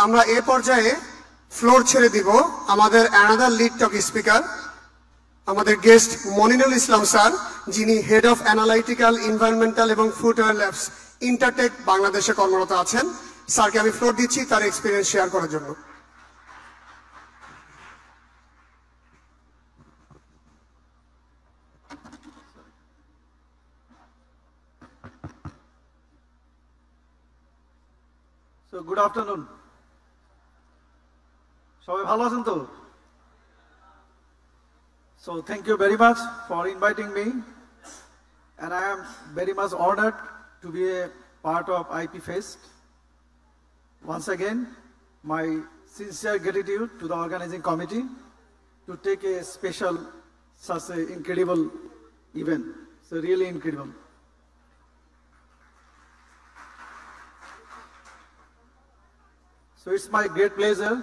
আমরা এই পর্যায়ে ফ্লোর ছেড়ে দিব আমাদের অ্যানাদার লিড টক স্পিকার আমাদের গেস্ট মনিনুল ইসলাম স্যার, যিনি হেড অফ অ্যানালাইটিক্যাল এনভায়রনমেন্টাল এবং ফুটওয়্যার ল্যাবস ইন্টারটেক বাংলাদেশে কর্মরত আছেন। স্যারকে আমি ফ্লোর দিচ্ছি তার এক্সপিরিয়েন্স শেয়ার করার জন্য। So good afternoon. সবাই ভালো আছেন তো? So thank you very much for inviting me, and I am very much honored to be a part of IP Fest. Once again, my sincere gratitude to the organizing committee to take a special, such an incredible event. So really incredible. So it's my great pleasure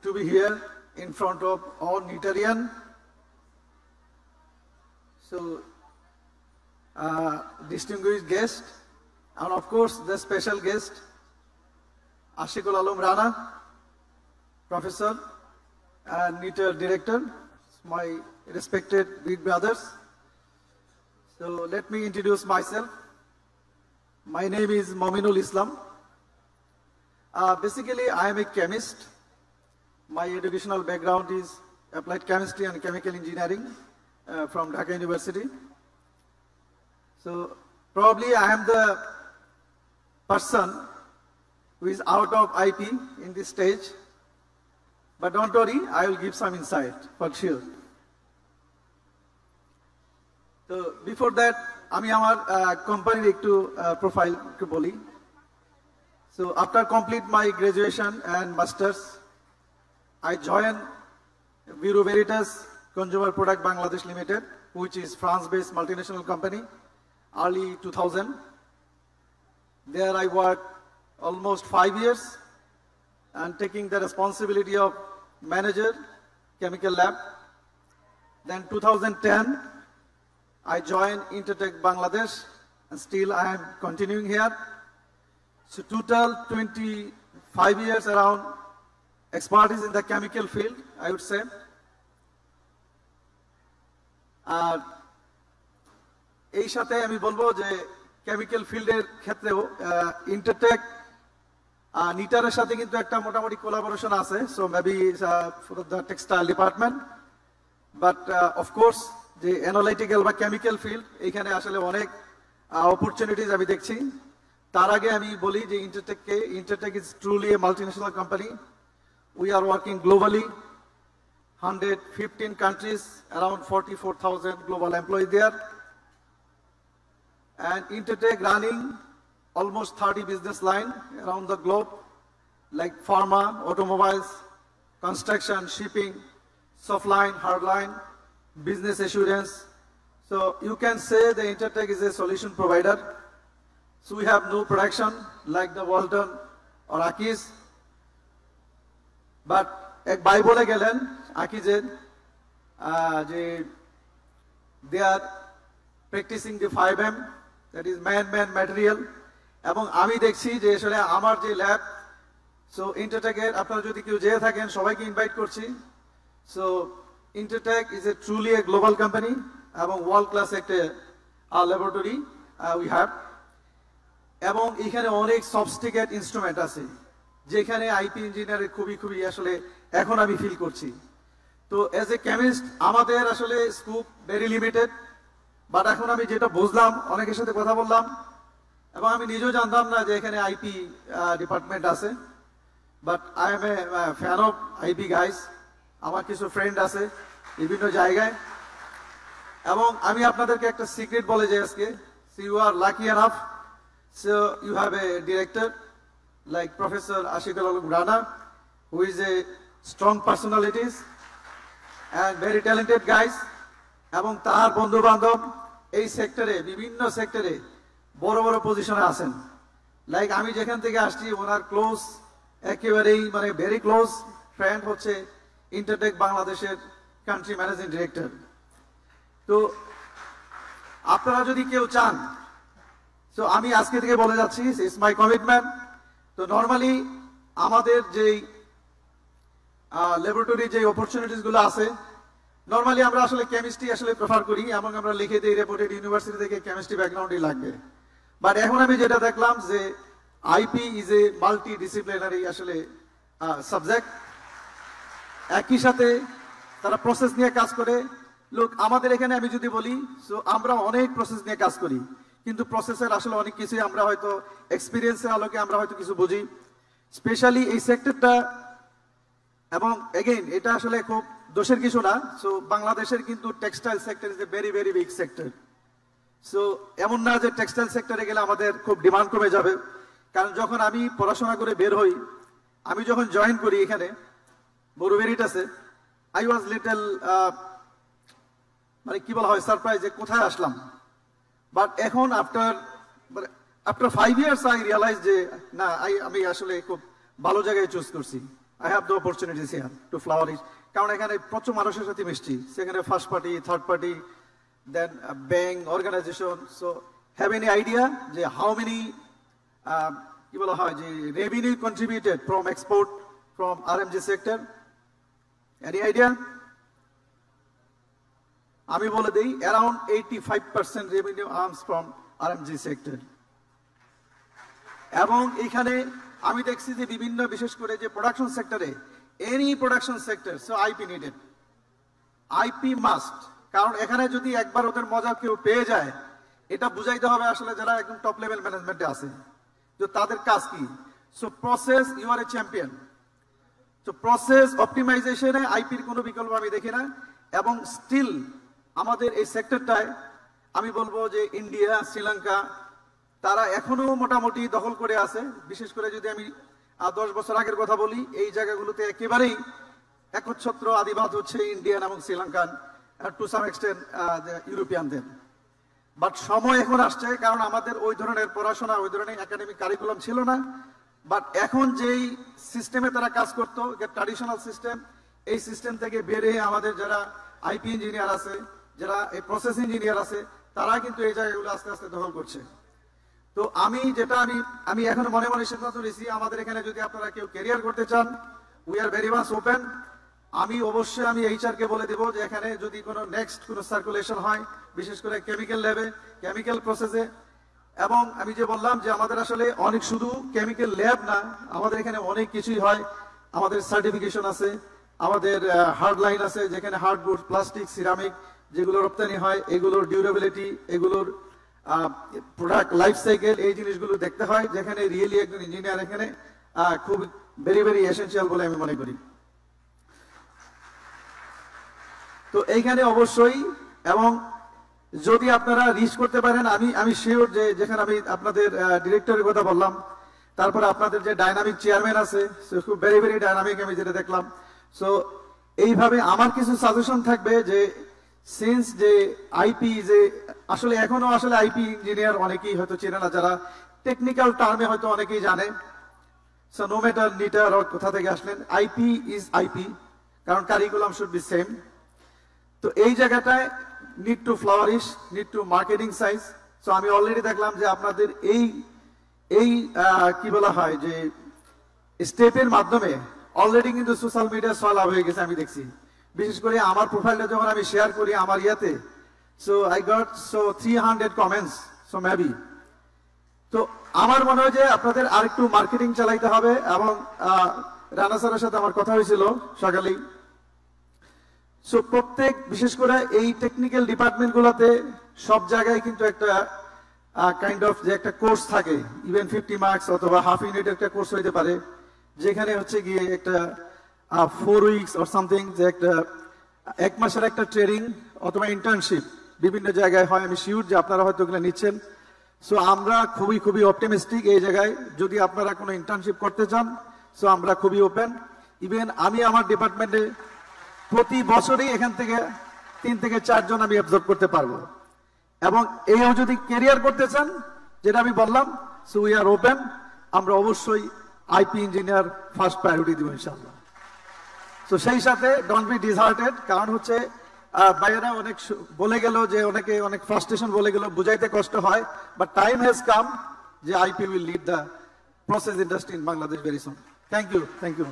to be here in front of all Nitarian. So distinguished guest, and of course the special guest, Ashikul Alum Rana, Professor and NITER Director, my respected big brothers. So let me introduce myself. My name is Mominul Islam. Basically, I am a chemist. My educational background is applied chemistry and chemical engineering from Dhaka University. So probably I am the person who is out of IP in this stage, but don't worry, I will give some insight for sure. So before that, আমি আমার কোম্পানির একটু profile একটু বলি। So after complete my graduation and masters, I joined Bureau Veritas Consumer Product Bangladesh Limited, which is France-based multinational company, early 2000. There I worked almost 5 years and taking the responsibility of manager, chemical lab. Then 2010, I joined Intertek Bangladesh, and still I am continuing here. So total 25 years around expertise in the chemical field, I would say. আর এই সাথে আমি বলবো যে chemical ফিল্ডের ক্ষেত্রেও Intertek নিটারের সাথে কিন্তু একটা মোটামুটি কোলাবোরেশন আছে। So maybe for the textile department, but of course যে অ্যানালাইটিক্যাল বা কেমিক্যাল ফিল্ড এইখানে আসলে অনেক অপরচুনিটিস আমি দেখছি। তার আগে আমি বলি যে Intertek is truly A multinational company. We are working globally, 115 countries, around 44,000 global employees there. And Intertek running almost 30 business lines around the globe, like pharma, automobiles, construction, shipping, soft line, hard line, business assurance. So you can say the Intertek is a solution provider. So we have no production like the Walton or Akis, but এক ভাই বলে গেলেন আকিজের যে they are practicing the 5M, that is man material, এবং আমি দেখছি যে আসলে আমার যে ল্যাব, সো ইন্টারটেকের আপনারা যদি কেউ যেয়ে থাকেন সবাইকে ইনভাইট করছি। So Intertek is a truly A global company এবং ওয়ার্ল্ড ক্লাস একটা ল্যাবরেটরি উই হ্যাভ, এবং এখানে অনেক সফিস্টিকেট ইনস্ট্রুমেন্ট আছে যেখানে আইপি ইঞ্জিনিয়ারের খুবই আসলে এখন আমি ফিল করছি। তো অ্যাজ এ কেমিস্ট আমাদের আসলে স্কোপ ভেরি লিমিটেড, বাট এখন আমি যেটা বুঝলাম, অনেকের সাথে কথা বললাম এবং আমি নিজেও জানতাম না যে এখানে আইপি ডিপার্টমেন্ট আছে, but I M A fan of IP guys. আমার কিছু ফ্রেন্ড আছে বিভিন্ন জায়গায়, এবং আমি আপনাদেরকে একটা সিক্রেট বলে যে আজকে, you are lucky enough, so you have a director like Professor Ashikul Alum Rana, who is a strong personalities and very talented guys, এবং তার বন্ধু বান্ধব এই সেক্টরে বিভিন্ন সেক্টরে বড় পজিশনে আছেন। লাইক আমি যেখান থেকে আসছি ওনার ক্লোজ একেবারেই মানে ভেরি ক্লোজ ফ্রেন্ড হচ্ছে ইন্টারটেক বাংলাদেশের কান্ট্রি ম্যানেজিং ডিরেক্টর। তো আপনারা যদি কেউ চান, তো আমি আজকে থেকে বলে যাচ্ছি, ইটস মাই কমিটমেন্ট। তো নর্মালি আমাদের যেই ল্যাবরেটরি যে অপরচুনিটিস গুলো আছে, নর্মালি আমরা আসলে কেমিস্ট্রি আসলে প্রেফার করি এবং আমরা লিখে দিই রেপুটেড ইউনিভার্সিটি থেকে কেমিস্ট্রি ব্যাকগ্রাউন্ডই লাগবে। বাট এখন আমি যেটা দেখলাম যে IP is a multi disciplinary আসলে সাবজেক্ট। একই সাথে তারা প্রসেস নিয়ে কাজ করে। লোক আমাদের এখানে আমি যদি বলি, সো আমরা অনেক প্রসেস নিয়ে কাজ করি, কিন্তু প্রসেসের আসলে অনেক কিছুই আমরা হয়তো এক্সপিরিয়েন্সের আলোকে আমরা হয়তো কিছু বুঝি। স্পেশালি এই সেক্টরটা, এবং এগেইন এটা আসলে খুব দোষের কিছু না। সো বাংলাদেশের কিন্তু textile sector is a very very big sector. So এমন না যে টেক্সটাইল সেক্টরে গেলে আমাদের খুব ডিমান্ড কমে যাবে, কারণ যখন আমি পড়াশোনা করে বের হই, আমি যখন জয়েন করি এখানে বড়ুবেরিটাসে, আই ওয়াজ লিটল মানে কি বলা হয় সারপ্রাইজ যে কোথায় আসলাম। বাট এখন আফটার 5 years আই রিয়ালাইজ যে না, আমি আসলে খুব ভালো জায়গায় চুজ করছি। I have the opportunities here to flourish, কারণ এখানে প্রচুর মানুষের সাথে মিশছি। সেখানে first party, third party, then bank, organization. So have any idea যে হাউ মেনি কি বলা হয় যে revenue contributed from export from RMG sector? Any idea? আমি বলে দিই, around 85% revenue earns from RMG sector. এবং এখানে আমি দেখছি যে বিভিন্ন, বিশেষ করে যে প্রোডাকশন সেক্টরে, any production sector, so IP needed, IP must. কারণ এখানে যদি একবার ওদের মজা কেউ পেয়ে যায়, এটা বুঝাইতে হবে আসলে যারা একদম টপ লেভেল ম্যানেজমেন্টে আছে যে তাদের কাজ কি। So process, you are a champion. তো প্রসেস অপটিমাইজেশনে আইপির কোনো বিকল্প আমি দেখি না। এবং স্টিল আমাদের এই সেক্টরটায় আমি বলবো যে ইন্ডিয়া, শ্রীলঙ্কা, তারা এখনো মোটামুটি দখল করে আছে। বিশেষ করে যদি আমি 10 বছর আগের কথা বলি, এই জায়গাগুলোতে একেবারেই একচ্ছত্র আধিপত্য হচ্ছে ইন্ডিয়ান এবং শ্রীলঙ্কান, টু সাম এক্সটেন্ট ইউরোপিয়ানদের। বাট সময় এখন আসছে, কারণ আমাদের ওই ধরনের পড়াশোনা, ওই ধরনের একাডেমিক কারিকুলাম ছিল না। বাট এখন যেই সিস্টেমে তারা কাজ করতো, ট্র্যাডিশনাল সিস্টেম, এই সিস্টেম থেকে বেরিয়ে আমাদের যারা আইপি ইঞ্জিনিয়ার আছে, যারা এই প্রসেস ইঞ্জিনিয়ার আছে, তারা কিন্তু এই জায়গাগুলো আস্তে আস্তে দখল করছে। তো আমি এখন মনে মনে সিদ্ধান্ত নিয়েছি, আমাদের এখানে যদি আপনারা কেউ ক্যারিয়ার করতে চান, we are very much open. আমি অবশ্যই এইচআর কে বলে দেবো যে এখানে যদি কোনো নেক্সট কোনো সার্কুলেশন হয়, বিশেষ করে কেমিক্যাল ল্যাবে, কেমিক্যাল প্রসেসে। এবং আমি যে বললাম যে আমাদের আসলে অনেক শুধু কেমিক্যাল ল্যাব না, আমাদের এখানে অনেক কিছুই হয়। আমাদের সার্টিফিকেশন আছে, আমাদের হার্ড লাইন আছে, যেখানে হার্ডবোর্ড, প্লাস্টিক, সিরামিক যেগুলো রপ্তানি হয়, এগুলোর ডিউরেবিলিটি, এগুলোর প্রোডাক্ট লাইফ সাইকেল, এই জিনিসগুলো দেখতে হয়, যেখানে রিয়েলি একজন ইঞ্জিনিয়ার এখানে খুব ভেরি ভেরি এসেন্সিয়াল বলে আমি মনে করি। তো এইখানে অবশ্যই, এবং যদি আপনারা রিচ করতে পারেন, আমি শিওর যে যেখানে আমি আপনাদের ডিরেক্টরের কথা বললাম, তারপরে আপনাদের যে ডাইনামিক চেয়ারম্যান আছে, খুব ভেরি ভেরি ডাইনামিক, আমি যেটা দেখলাম। সো এইভাবে আমার কিছু সাজেশন থাকবে যে সিন্স যে আইপি যে আসলে এখনো আসলে আইপি ইঞ্জিনিয়ার অনেকেই হয়তো চেনে না, যারা টেকনিক্যাল টার্মে হয়তো অনেকেই জানে। সো নো ম্যাটার নিটার কোথা থেকে আসলেন, আইপি ইজ আইপি, কারণ কারিকুলাম শুড বি সেম। তো এই জায়গাটায় need to ফ্লাওয়ারিশ, need to marketing size. So আমি অলরেডি দেখলাম যে আপনাদের এই কি বলা হয় যে স্টেপের মাধ্যমে অলরেডি কিন্তু সোশ্যাল মিডিয়া সল আপ হয়ে গেছে। আমি দেখছি, বিশেষ করে আমার প্রোফাইলটা যখন আমি শেয়ার করি আমার ইয়াতে, so I got 300 comments, so maybe. তো আমার মনে হয় যে আপনাদের আরেকটু মার্কেটিং চালাইতে হবে। এবং রানা স্যারের সাথে আমার কথা হয়েছিল সকালেই। সো প্রত্যেক, বিশেষ করে এই টেকনিক্যাল ডিপার্টমেন্ট গুলোতে সব জায়গায় কিন্তু একটা কাইন্ড অফ যে একটা কোর্স থাকে, ইভেন 50 মার্কস অথবা হাফ ইউনিট একটা কোর্স হইতে পারে, যেখানে হচ্ছে গিয়ে একটা 4 উইকস অর সামথিং, যে একটা 1 মাসের একটা ট্রেনিং অথবা ইন্টার্নশিপ বিভিন্ন জায়গায় হয়। আমি শিওর যে আপনারা হয়তো ওগুলো নিচ্ছেন। সো আমরা খুবই অপটিমিস্টিক এই জায়গায়। যদি আপনারা কোনো ইন্টার্নশিপ করতে চান, সো আমরা খুবই ওপেন। ইভেন আমি আমার ডিপার্টমেন্টে প্রতি বছরই এখান থেকে 3 থেকে 4 জন আমি অ্যাবজর্ব করতে পারবো। এবং এইও যদি ক্যারিয়ার করতে চান, যেটা আমি বললাম, সো উই আর ওপেন। আমরা অবশ্যই আইপি ইঞ্জিনিয়ার ফার্স্ট প্রায়োরিটি দিব ইনশাআল্লাহ। তো সেই সাথে ডোন্ট বি ডিসহার্টেড, কারণ হচ্ছে বাইরেরা অনেক বলে গেল যে অনেক ফ্রাস্ট্রেশন বলে গেল, বুঝাইতে কষ্ট হয়। বাট টাইম হ্যাজ কাম যে IP will lead the process industry in Bangladesh very soon. Thank you